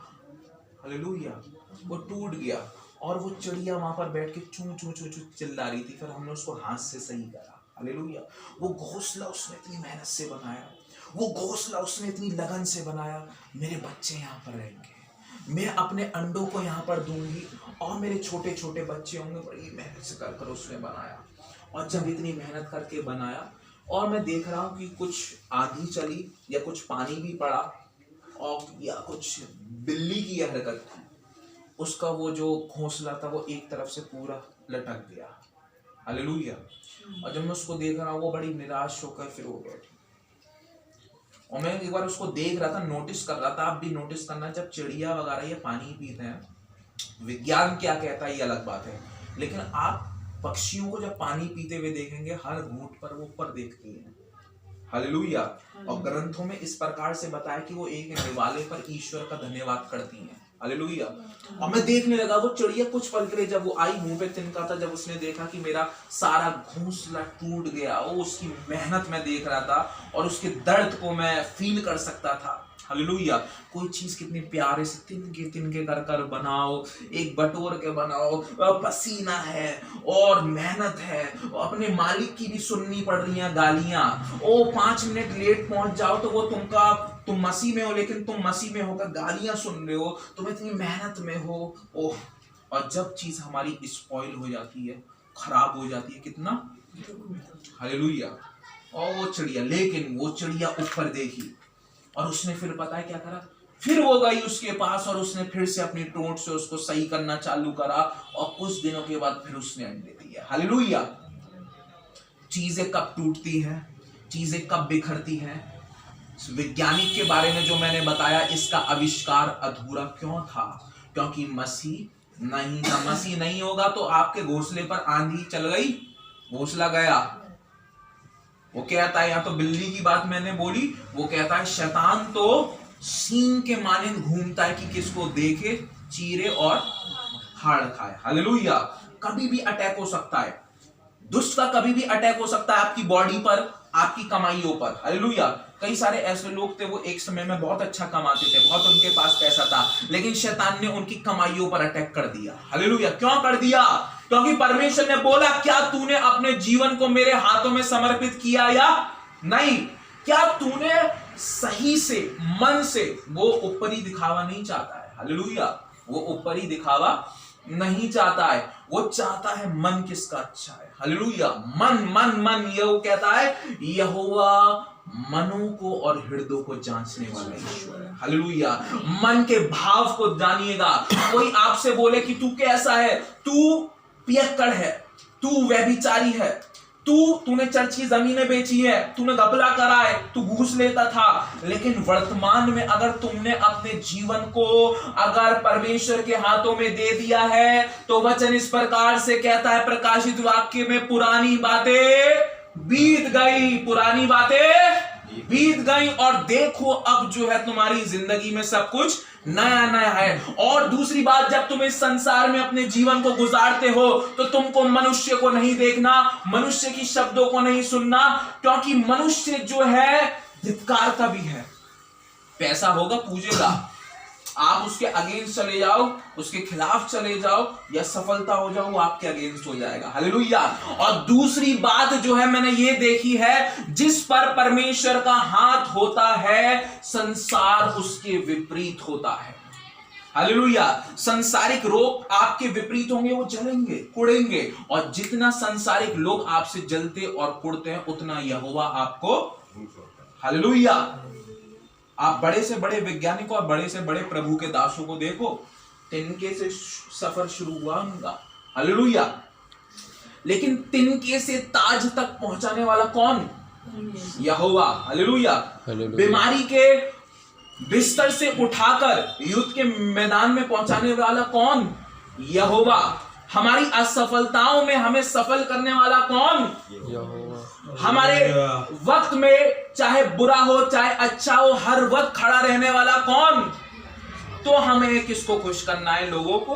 हालेलुया। वो टूट गया और वो चिड़िया वहां पर बैठ के चू चू चू चू चिल्ला रही थी। फिर हमने उसको हाथ से सही करा। हालेलुया। वो घोंसला उसने इतनी मेहनत से बनाया, वो घोंसला उसने इतनी लगन से बनाया। मेरे बच्चे यहाँ पर रहेंगे, मैं अपने अंडों को यहाँ पर दूंगी और मेरे छोटे छोटे बच्चे होंगे। बड़ी मेहनत से कर उसने बनाया। और जब इतनी मेहनत करके बनाया और मैं देख रहा हूँ कि कुछ आंधी चली या कुछ पानी भी पड़ा और या कुछ बिल्ली की हरकत थी, उसका वो जो घोंसला था वो एक तरफ से पूरा लटक गया। हालेलुया। और जब मैं उसको देख रहा हूँ, वो बड़ी निराश होकर फिर वो बैठी। और मैं एक बार उसको देख रहा था, नोटिस कर रहा था। आप भी नोटिस करना, जब चिड़िया वगैरह ये पानी पीते हैं, विज्ञान क्या कहता है ये अलग बात है, लेकिन आप पक्षियों को जब पानी पीते हुए देखेंगे, हर घूंट पर वो ऊपर देखती हैं। हालेलुया। और ग्रंथों में इस प्रकार से बताया कि वो एक निवाले पर ईश्वर का धन्यवाद करती हैं। हालेलुया। और मैं देखने लगा, वो चिड़िया कुछ पल के लिए जब वो आई, मुंह पे तिनका था, जब उसने देखा कि मेरा सारा घोंसला टूट गया, वो उसकी मेहनत में देख रहा था और उसके दर्द को मैं फील कर सकता था। हालेलुया। कोई चीज कितनी प्यारे से तिनके कर बनाओ, एक बटोर के बनाओ, पसीना है और मेहनत है, अपने मालिक की भी सुननी पड़ रही है गालियां। 5 मिनट लेट पहुंच जाओ तो वो तुम मसीह में हो, लेकिन तुम मसीह में होकर गालियां सुन रहे हो, तुम इतनी मेहनत में हो। ओह, और जब चीज हमारी स्पॉइल हो जाती है, खराब हो जाती है, कितना हालेलुया। और वो चिड़िया ऊपर देखी और उसने फिर पता है क्या करा? फिर वो गई उसके पास और उसने फिर से अपनी टोंट से उसको सही करना चालू करा और कुछ दिनों के बाद फिर उसने अंडे दिए। हालेलुया। चीजें कब टूटती हैं, चीजें कब बिखरती हैं? वैज्ञानिक के बारे में जो मैंने बताया, इसका आविष्कार अधूरा क्यों था? क्योंकि मसीह नहीं था। मसीह नहीं होगा तो आपके घोंसले पर आंधी चल गई, घोंसला गया। वो कहता है, यहाँ तो बिल्ली की बात मैंने बोली, वो कहता है शैतान तो सींग के मानिंद घूमता है कि किसको देखे, चीरे और हाड़ खाए। हालेलुया। कभी भी अटैक हो सकता है, दुष्ट का कभी भी अटैक हो सकता है आपकी बॉडी पर, आपकी कमाइयों पर। हालेलुया। कई सारे ऐसे लोग थे, वो एक समय में बहुत अच्छा कमाते थे, बहुत उनके पास पैसा था, लेकिन शैतान ने उनकी कमाइयों पर अटैक कर दिया। हालेलुया। क्यों कर दिया? क्योंकि परमेश्वर ने बोला, क्या तूने अपने जीवन को मेरे हाथों में समर्पित किया या नहीं? क्या तूने सही से, मन से, वो ऊपरी दिखावा नहीं चाहता है। हालेलुया। वो ऊपरी दिखावा नहीं चाहता है, वो चाहता है मन किसका अच्छा है। हालेलुया। मन मन मन, ये वो कहता है यहोवा मनों को और हृदयों को जांचने वाला ईश्वर है। हालेलुया। मन के भाव को जानिएगा। कोई आपसे बोले कि तू कैसा है, तू पियक्कड़ है, तू व्यभिचारी है, तूने चर्च की जमीनें बेची है, तूने घपला करा है, तू घूस लेता था, लेकिन वर्तमान में अगर तुमने अपने जीवन को अगर परमेश्वर के हाथों में दे दिया है तो वचन इस प्रकार से कहता है प्रकाशित वाक्य में, पुरानी बातें बीत गई, पुरानी बातें बीत गई और देखो अब जो है तुम्हारी जिंदगी में सब कुछ नया नया है। और दूसरी बात, जब तुम इस संसार में अपने जीवन को गुजारते हो तो तुमको मनुष्य को नहीं देखना, मनुष्य की शब्दों को नहीं सुनना, क्योंकि मनुष्य जो है धिक्कारता भी है। पैसा होगा पूजेगा, आप उसके अगेंस्ट चले जाओ, उसके खिलाफ चले जाओ या सफलता हो जाओ, वो आपके अगेंस्ट हो जाएगा। हालेलुया। और दूसरी बात जो है मैंने ये देखी है, जिस पर परमेश्वर का हाथ होता है संसार उसके विपरीत होता है। हालेलुया। संसारिक रोग आपके विपरीत होंगे, वो जलेंगे, कुड़ेंगे, और जितना संसारिक लोग आपसे जलते और कुड़ते हैं उतना यहोवा आपको। हालेलुया। आप बड़े से बड़े वैज्ञानिकों और बड़े से बड़े प्रभु के दासों को देखो, तिनके से सफर शुरू हुआ उनका। हालेलुया। लेकिन तिनके से ताज तक पहुंचाने वाला कौन? यहोवा। हालेलुया। बीमारी के बिस्तर से उठाकर युद्ध के मैदान में पहुंचाने वाला कौन? यहोवा। हमारी असफलताओं में हमें सफल करने वाला कौन? यहोवा। हमारे वक्त में चाहे बुरा हो चाहे अच्छा हो, हर वक्त खड़ा रहने वाला कौन? तो हमें किसको खुश करना है? लोगों को।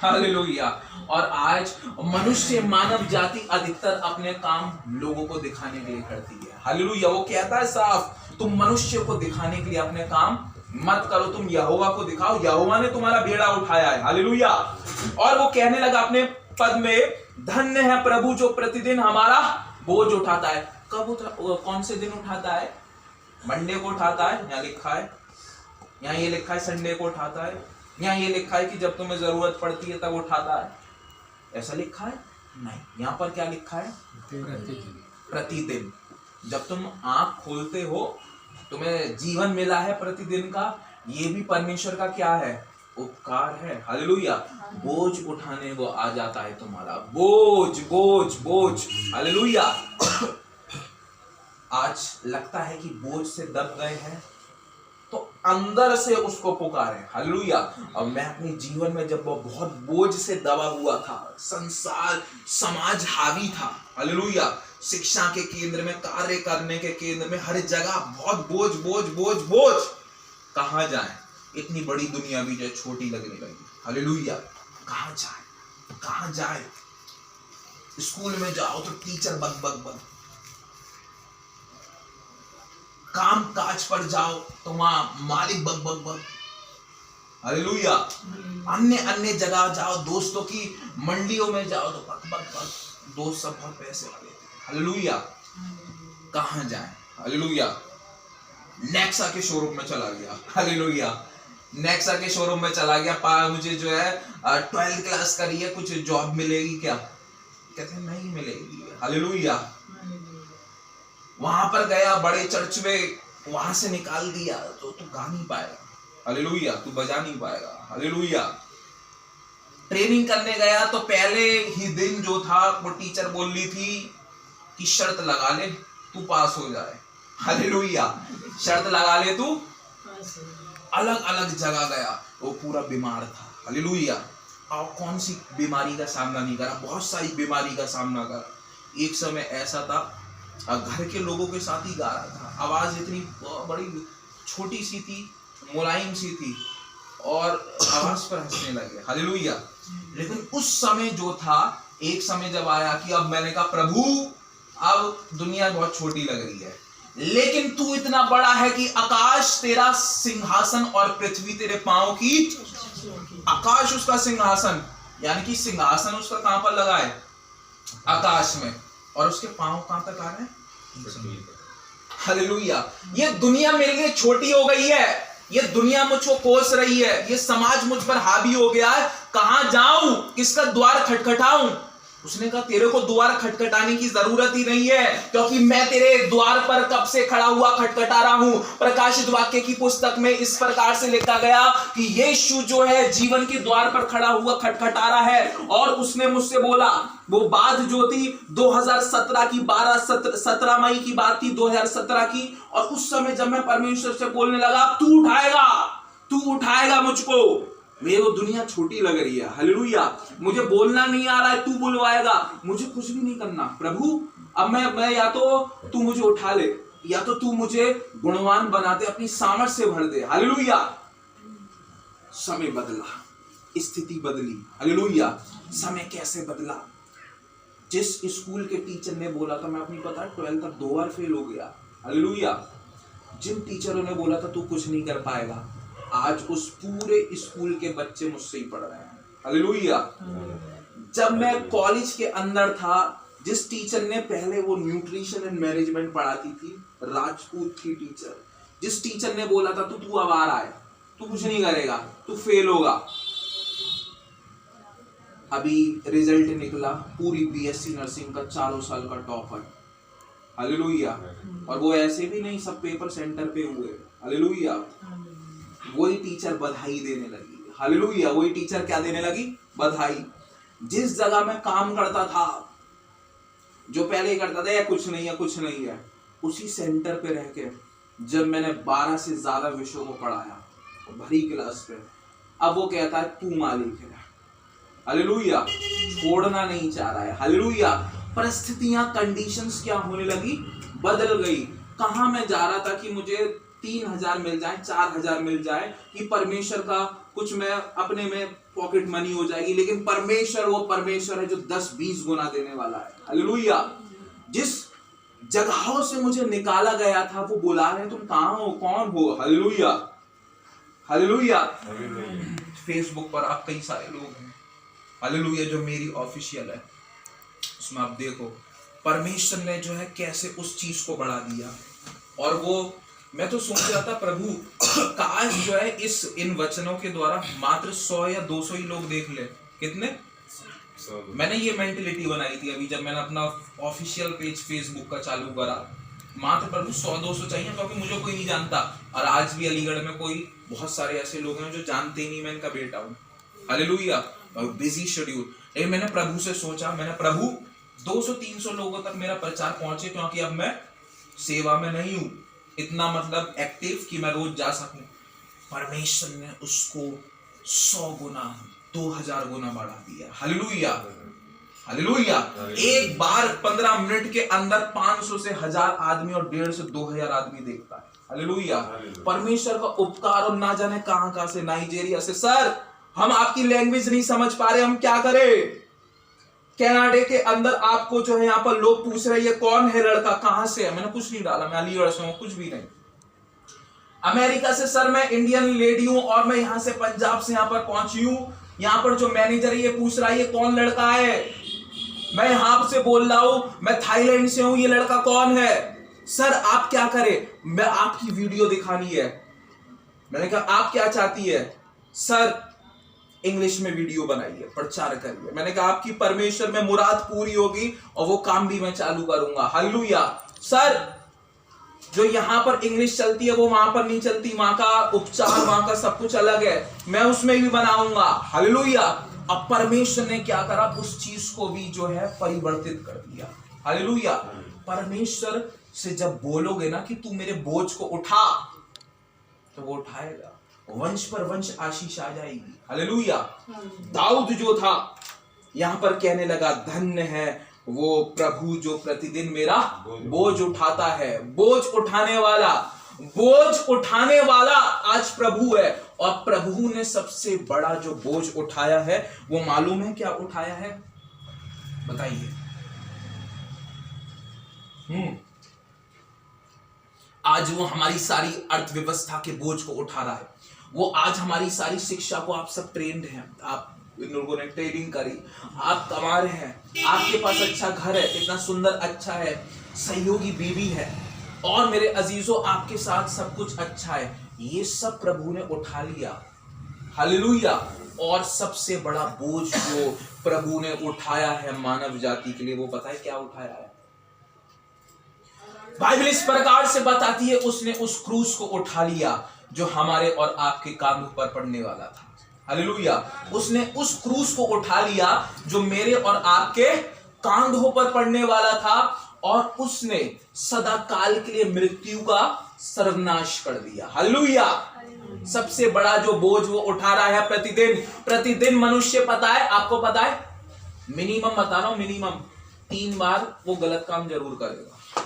हालेलुया। और आज मनुष्य, मानव जाति अधिकतर अपने काम लोगों को दिखाने के लिए करती है। हालेलुया। वो कहता है साफ, तुम मनुष्य को दिखाने के लिए अपने काम मत करो, तुम यहोवा को दिखाओ, यहोवा ने तुम्हारा बेड़ा उठाया है। हालेलुया। और वो कहने लगा अपने पद में, धन्य है प्रभु जो प्रतिदिन हमारा बोझ उठाता है। कौन से दिन उठाता है? मंडे को उठाता है, यहाँ लिखा है, यहाँ ये लिखा है संडे को उठाता है, यहाँ ये लिखा है कि जब तुम्हें जरूरत पड़ती है तब उठाता है, ऐसा लिखा है? नहीं, यहाँ पर क्या लिखा है? प्रतिदिन। जब तुम आंख खोलते हो, तुम्हें जीवन मिला है प्रतिदिन का, ये भी परमेश्वर का क्या है? उपकार है। हालेलुया। बोझ उठाने को आ जाता है तुम्हारा, बोझ बोझ बोझ। हालेलुया। आज लगता है कि बोझ से दब गए हैं तो अंदर से उसको पुकारे। हालेलुया। और मैं अपने जीवन में जब वो बहुत बोझ से दबा हुआ था, संसार समाज हावी था, हालेलुया, शिक्षा के केंद्र में, कार्य करने के केंद्र में, हर जगह बहुत बोझ बोझ बोझ बोझ। कहां जाए? इतनी बड़ी दुनिया भी जो छोटी लगने लगी। हालेलुया। कहां जाए, कहां जाए? स्कूल में जाओ तो टीचर बग बग बग, काम काज पर जाओ तो वहां मालिक बग बग बग। हालेलुया। अन्य अन्य जगह जाओ, दोस्तों की मंडियों में जाओ तो बग बग बग, दोस्त सब बहुत पैसे वाले थे। हालेलुया। कहां जाए? हालेलुया। नेक्सा के शोरूम में चला गया। हालेलुया। नेक्सा के शोरूम में चला गया, मुझे जो है 12th क्लास करी है, कुछ जॉब मिलेगी क्या? कहते हैं नहीं मिलेगी। हालेलुया। वहां पर गया बड़े चर्च में, वहां से निकाल दिया तो तू गा नहीं पाएगा। हालेलुया। तू बजा नहीं पाएगा। हालेलुया। ट्रेनिंग करने गया तो पहले ही दिन जो था वो टीचर बोल रही थी कि शर्त लगा ले तू पास हो जाए। हालेलुया। शर्त लगा ले तू। अलग अलग जगह गया, वो पूरा बीमार था। हालेलुया। और कौन सी बीमारी का सामना नहीं करा? बहुत सारी बीमारी का सामना करा। एक समय ऐसा था, घर के लोगों के साथ ही गा रहा था, आवाज इतनी बड़ी छोटी सी थी, मुलायम सी थी, और आवाज पर हंसने लगे। हालेलुया। लेकिन उस समय जो था, एक समय जब आया कि अब मैंने कहा प्रभु अब दुनिया बहुत छोटी लग रही है, लेकिन तू इतना बड़ा है कि आकाश तेरा सिंहासन और पृथ्वी तेरे पांव की। आकाश उसका सिंहासन, यानी कि सिंहासन उसका कहां पर लगा है? आकाश में, और उसके पांव कहां तक आ रहे हैं? हालेलुया। ये दुनिया मेरे लिए छोटी हो गई है, ये दुनिया मुझको कोस रही है, ये समाज मुझ पर हावी हो गया है, कहां जाऊं, किसका द्वार खटखटाऊं? उसने कहा तेरे को द्वार खटखटाने की जरूरत ही नहीं है, क्योंकि मैं तेरे द्वार पर कब से खड़ा हुआ खटखटा रहा हूं। प्रकाशित वाक्य की पुस्तक में इस प्रकार से लिखा गया कि यीशु जो है जीवन के द्वार पर खड़ा हुआ खटखटा रहा है। और उसने मुझसे बोला, वो बात जो थी 2017 की 17 मई की बात थी, 2017 की। और उस समय जब मैं परमेश्वर से बोलने लगा, तू उठाएगा मुझको, मेरे को दुनिया छोटी लग रही है, हालेलुया, मुझे बोलना नहीं आ रहा है, तू बुलवाएगा, मुझे कुछ भी नहीं करना प्रभु। अब मैं या तो तू मुझे उठा ले, या तो तू मुझे गुणवान बना दे, अपनी सामर्थ से भर दे, हालेलुया। समय बदला, स्थिति बदली, हालेलुया। समय कैसे बदला? जिस स्कूल के टीचर ने बोला था, मैं अपनी पता 12th तक 2 बार फेल हो गया, हालेलुया। जिन टीचरों ने बोला था तू कुछ नहीं कर पाएगा, आज उस पूरे स्कूल के बच्चे मुझसे ही पढ़ रहे हैं, हालेलुया। जब मैं कॉलेज के अंदर था, जिस टीचर ने पहले वो न्यूट्रिशन एंड मैनेजमेंट पढ़ाती थी, राजपूत की टीचर, जिस टीचर ने बोला था तू अब आ रहा है, तू कुछ नहीं करेगा, तू फेल होगा, अभी रिजल्ट निकला, पूरी बीएससी नर्सिंग का 4 साल का टॉपर, हालेलुया। और वो ऐसे भी नहीं, सब पेपर सेंटर पे हुए, हालेलुया। वही टीचर बधाई देने लगी, हालेलुया। वही टीचर क्या देने लगी? बधाई। जिस जगह मैं काम करता था, जो पहले करता था या कुछ नहीं है, उसी सेंटर पे रह के जब मैंने 12 से ज्यादा विषयों को पढ़ाया भरी क्लास पे, अब वो कहता है तू मालिक है, हालेलुया। छोड़ना नहीं चाह रहा है, हालेलुया। परिस्थितियां, कंडीशंस क्या होने लगी? बदल गई। कहां मैं जा रहा था कि मुझे 3000 मिल जाए, 4000 मिल जाए, कि परमेश्वर का कुछ मैं अपने में पॉकेट मनी हो जाएगी, लेकिन परमेश्वर वो परमेश्वर है जो 10-20 गुना देने वाला है, हालेलुया। जिस जगहों से मुझे निकाला गया था, वो बुला रहे हैं, तुम कहां हो, कौन हो, हालेलुया, हालेलुया। फेसबुक पर आप कई सारे लोग हैं, हालेलुया, जो मेरी ऑफिशियल है, उसमें आप देखो परमेश्वर ने जो है कैसे उस चीज को बढ़ा दिया। और वो मैं तो सोच रहा था, प्रभु काश जो है इन वचनों के द्वारा मात्र 100 या 200 ही लोग देख ले। कितने? मैंने ये मेंटेलिटी बनाई थी अभी जब मैंने अपना ऑफिशियल पेज फेसबुक का चालू करा, मात्र प्रभु 100-200 चाहिए, क्योंकि मुझे कोई नहीं जानता। और आज भी अलीगढ़ में बहुत सारे ऐसे लोग हैं जो जानते ही नहीं मैं इनका बेटा हूँ, हालेलुया। बिजी शेड्यूल, लेकिन मैंने प्रभु से सोचा, मैंने प्रभु 200-300 लोगों तक मेरा प्रचार पहुंचे, क्योंकि अब मैं सेवा में नहीं हूं इतना मतलब एक्टिव कि मैं रोज जा सकूं। परमेश्वर ने उसको 100 गुना 2000 गुना बढ़ा दिया, हालेलुया, हालेलुया। एक बार 15 मिनट के अंदर 500 से 1000 आदमी और 1.5 से 2000 आदमी देखता है, हालेलुया। परमेश्वर का उपकार। और ना जाने कहां से, नाइजीरिया से, सर हम आपकी लैंग्वेज नहीं समझ पा रहे, हम क्या करें। कनाडा के अंदर आपको जो है यहाँ पर लोग पूछ रहे हैं कौन है लड़का, कहां से है, मैंने कुछ नहीं डाला, मैं अलीगढ़ से हूं, कुछ भी नहीं। अमेरिका से, सर मैं इंडियन लेडी हूं और मैं यहां से पंजाब से यहाँ पर पहुंची हूं, यहाँ पर जो मैनेजर है ये पूछ रहा है ये कौन लड़का है। मैं यहां से बोल रहा हूं मैं थाईलैंड से हूं, ये लड़का कौन है। सर आप क्या करें, मैं आपकी वीडियो दिखानी है। मैंने कहा आप क्या चाहती है। सर इंग्लिश में वीडियो बनाइए, प्रचार करिए। मैंने कहा आपकी परमेश्वर में मुराद पूरी होगी और वो काम भी मैं चालू करूंगा, हालेलुया। सर जो यहां पर इंग्लिश चलती है वो वहां पर नहीं चलती, वहां का उपचार, वहां का सब कुछ अलग है, मैं उसमें भी बनाऊंगा, हालेलुया। अब परमेश्वर ने क्या करा, उस चीज को भी जो है परिवर्तित कर दिया, हालेलुया। परमेश्वर से जब बोलोगे ना कि तू मेरे बोझ को उठा, तो वो उठाएगा, वंश पर वंश आशीष आ जाएगी, हालेलुया। दाऊद जो था यहां पर कहने लगा, धन्य है वो प्रभु जो प्रतिदिन मेरा बोझ उठाता है। बोझ उठाने वाला आज प्रभु है। और प्रभु ने सबसे बड़ा जो बोझ उठाया है वो मालूम है क्या उठाया है, बताइए। आज वो हमारी सारी अर्थव्यवस्था के बोझ को उठा रहा है। वो आज हमारी सारी शिक्षा को, आप सब ट्रेंड हैं, आप इन लोगों ने ट्रेनिंग करी, आप कमा रहे हैं, आपके पास अच्छा घर है, इतना सुंदर अच्छा है, सहयोगी बीवी है, और मेरे अजीजों आपके साथ सब कुछ अच्छा है। ये सब प्रभु ने उठा लिया, हालेलुया। और सबसे बड़ा बोझ जो प्रभु ने उठाया है मानव जाति के लिए, वो पता है क्या उठाया है? बाइबल इस प्रकार से बताती है, उसने उस क्रूस को उठा लिया जो हमारे और आपके कांधों पर पड़ने वाला था। हालेलुया। उसने उस क्रूस को उठा लिया जो मेरे और आपके कांधों पर पड़ने वाला था, और उसने सदा काल के लिए मृत्यु का सर्वनाश कर दिया। हालेलुया। सबसे बड़ा जो बोझ वो उठा रहा है प्रतिदिन मनुष्य, पता है आपको, पता है मिनिमम बता रहा हूं, मिनिमम 3 बार वो गलत काम जरूर करेगा।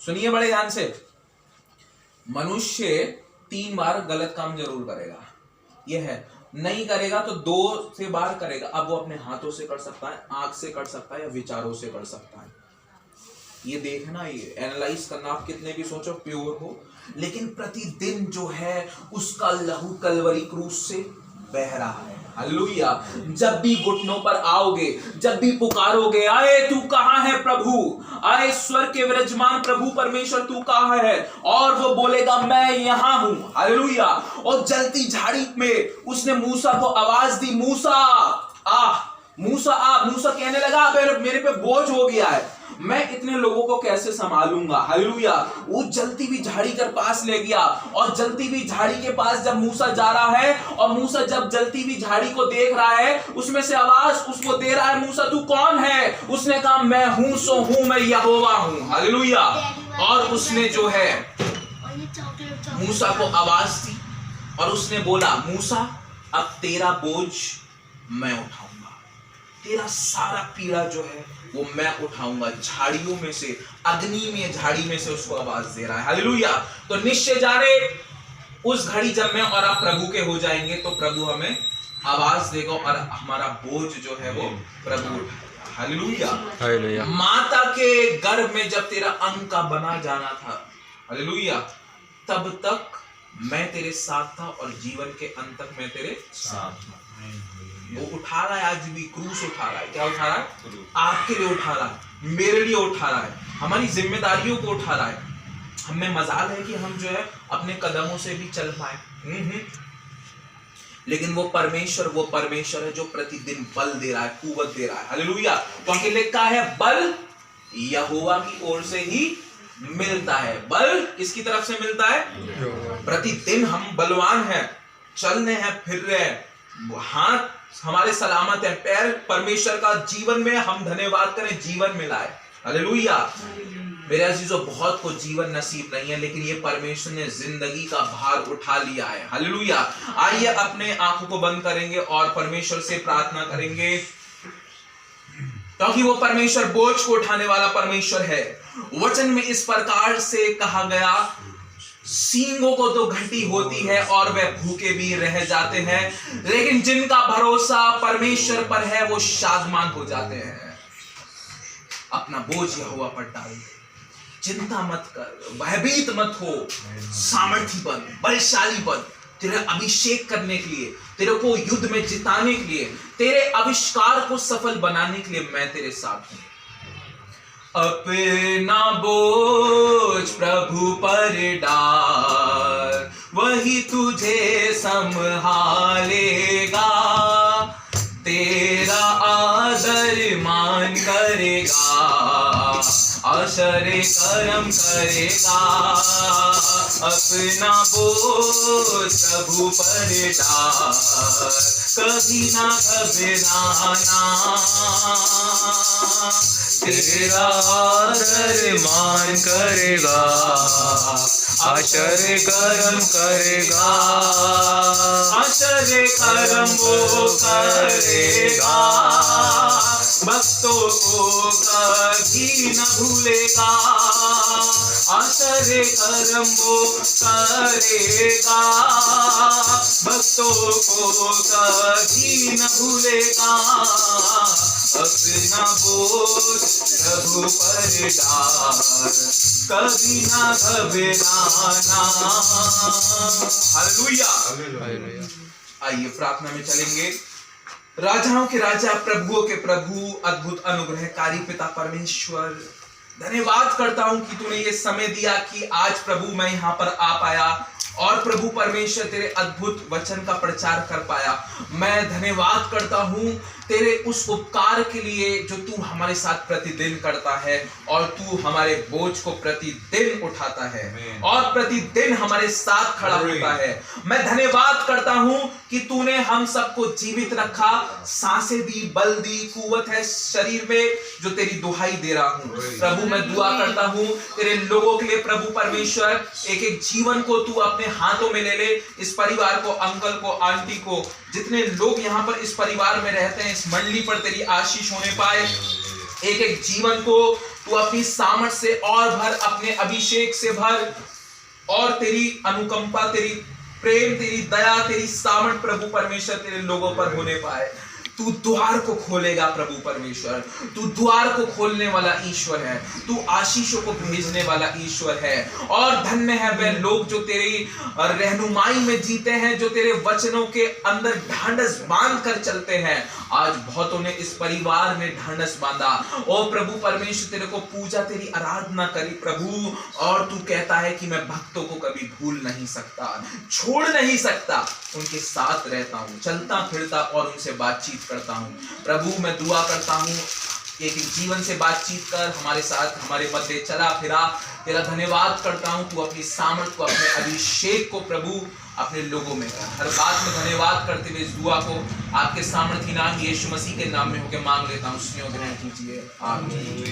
सुनिए बड़े ध्यान से, मनुष्य 3 बार गलत काम जरूर करेगा। यह है, नहीं करेगा तो 2 से बार करेगा। अब वो अपने हाथों से कर सकता है, आंख से कर सकता है, या विचारों से कर सकता है। ये देखना, ये एनालाइज करना, आप कितने भी सोचो प्योर हो, लेकिन प्रतिदिन जो है उसका लहू कलवरी क्रूस से बह रहा है। हालेलुया। जब भी घुटनों पर आओगे, जब भी पुकारोगे, आए तू कहां है प्रभु, आए स्वर्ग के विराजमान प्रभु परमेश्वर तू कहां है, और वो बोलेगा मैं यहां हूं। हालेलुया। और जलती झाड़ी में उसने मूसा को आवाज दी, मूसा आ, मूसा आ। मूसा कहने लगा मेरे पे बोझ हो गया है, मैं इतने लोगों को कैसे संभालूंगा। हालेलुया। वो जलती हुई झाड़ी के पास ले गया, और जलती हुई झाड़ी के पास जब मूसा जा रहा है, और मूसा जब जलती हुई झाड़ी को देख रहा है, उसमें से आवाज उसको दे रहा है, मूसा तू कौन है? उसने कहा मैं हूं सो हूं, मैं यहोवा हूं। हालेलुया। और उसने जो है मूसा को आवाज दी, और उसने बोला मूसा अब तेरा बोझ मैं उठाऊंगा, तेरा सारा पीड़ा जो है वो मैं उठाऊंगा। झाड़ियों में से, अग्नि में, झाड़ी में से उसको आवाज दे रहा है। हालेलुया। तो निश्चय जाने उस घड़ी जब मैं और आप प्रभु के हो जाएंगे तो प्रभु हमें आवाज देगा, और हमारा बोझ जो है वो प्रभु उठाएगा। हालेलुया। हालेलुया। माता के गर्भ में जब तेरा अंग का बना जाना था, हालेलुया, तब तक मैं तेरे साथ था, और जीवन के अंत तक मैं तेरे साथ था। वो उठा रहा है, आज भी क्रूस उठा रहा है। क्या उठा रहा है? आपके लिए उठा रहा है, मेरे लिए उठा रहा है, हमारी जिम्मेदारियों को उठा रहा है। हमें मजाल है कि हम जो है अपने कदमों से भी चल पाए, लेकिन वो परमेश्वर है जो प्रतिदिन बल दे रहा है, कुवत दे रहा है। हालेलुया। क्योंकि लिखा है बल यहोवा की ओर से ही मिलता है। बल किसकी तरफ से मिलता है? प्रतिदिन हम बलवान हैं, चल रहे हैं, फिर रहे हैं, हाथ हमारे सलामत है, पैर परमेश्वर का जीवन में हम धन्यवाद करें, जीवन मिला है। हालेलुया। मेरे अजीजों, बहुत को जीवन नसीब नहीं है, लेकिन ये परमेश्वर ने जिंदगी का भार उठा लिया है। हालेलुया। आइए अपने आंखों को बंद करेंगे और परमेश्वर से प्रार्थना करेंगे, क्योंकि वो परमेश्वर बोझ को उठाने वाला परमेश्वर है। वचन में इस प्रकार से कहा गया, सींगों को तो घटी होती है और वे भूखे भी रह जाते हैं, लेकिन जिनका भरोसा परमेश्वर पर है वो शादमान हो जाते हैं। अपना बोझ यहोवा पर डाल, चिंता मत कर, भयभीत मत हो, सामर्थी बन, बलशाली बन, तेरे अभिषेक करने के लिए, तेरे को युद्ध में जिताने के लिए, तेरे आविष्कार को सफल बनाने के लिए मैं तेरे साथ हूं। अपना बोझ प्रभु पर डाल, वही तुझे संभालेगा, तेरा आदर मान करेगा, आश्चर्य कर्म करेगा। अपना बोझ प्रभु पर डाल, कभी ना घबराना, तेरा आदर मान करेगा, आश्चर्य कर्म करेगा, आश्चर्य कर्म वो करेगा, भक्तों को कभी न भूलेगा, आश्चर्य कर्म वो करेगा, भक्तों को कभी न भूलेगा। अपना बोझ प्रभु पर डाल, कभी ना घबराना। हालेलुया। आइए प्रार्थना में चलेंगे। राजाओं के राजा, प्रभुओं के प्रभु, अद्भुत अनुग्रहकारी पिता परमेश्वर, धन्यवाद करता हूं कि तूने ये समय दिया कि आज प्रभु मैं यहाँ पर आ पाया। और प्रभु परमेश्वर तेरे अद्भुत वचन का प्रचार कर पाया। मैं धन्यवाद करता हूँ तेरे उस उपकार के लिए जो तू हमारे साथ प्रतिदिन करता है, और तू हमारे बोझ को प्रतिदिन उठाता है और प्रतिदिन हमारे साथ खड़ा होता है। मैं धन्यवाद करता हूँ कि तूने हम सबको जीवित रखा, सांसें दी, बल दी, कुवत है शरीर में जो तेरी दुहाई दे रहा हूँ। प्रभु मैं दुआ करता हूँ तेरे लोगों के लिए, प्रभु परमेश्वर एक एक जीवन को तू अपने हाथों में ले ले। इस परिवार को, अंकल को, आंटी को, जितने लोग यहाँ पर इस परिवार में रहते हैं, इस मंडली पर तेरी आशीष होने पाए। एक एक जीवन को तू अपनी सामर्थ से और भर, अपने अभिषेक से भर, और तेरी अनुकंपा, तेरी प्रेम, तेरी दया, तेरी सामर्थ प्रभु परमेश्वर तेरे लोगों पर होने पाए। तू द्वार को खोलेगा प्रभु परमेश्वर, तू द्वार को खोलने वाला ईश्वर है, तू आशीषों को भेजने वाला ईश्वर है। और धन्य है वे लोग जो तेरी रहनुमाई में जीते हैं, जो तेरे वचनों के अंदर ढांढस बांध कर चलते हैं। आज बहुतों ने इस परिवार में ढांढस बांधा। ओ प्रभु परमेश्वर तेरे को पूजा, तेरी आराधना करी प्रभु, और तू कहता है कि मैं भक्तों को कभी भूल नहीं सकता, छोड़ नहीं सकता, उनके साथ रहता हूं, चलता फिरता और उनसे बातचीत करता हूं। प्रभु मैं दुआ करता हूं एक जीवन से बातचीत कर, हमारे साथ, हमारे मध्य चला फिरा। तेरा धन्यवाद करता हूं, तू अपनी सामर्थ को, अपने अभिषेक को प्रभु अपने लोगों में कर। हर बात में धन्यवाद करते हुए इस दुआ को आपके सामर्थी नाम यीशु मसीह के नाम में होकर मांग लेता हूं। सुनियो, ग्रहण कीजिए। आमीन।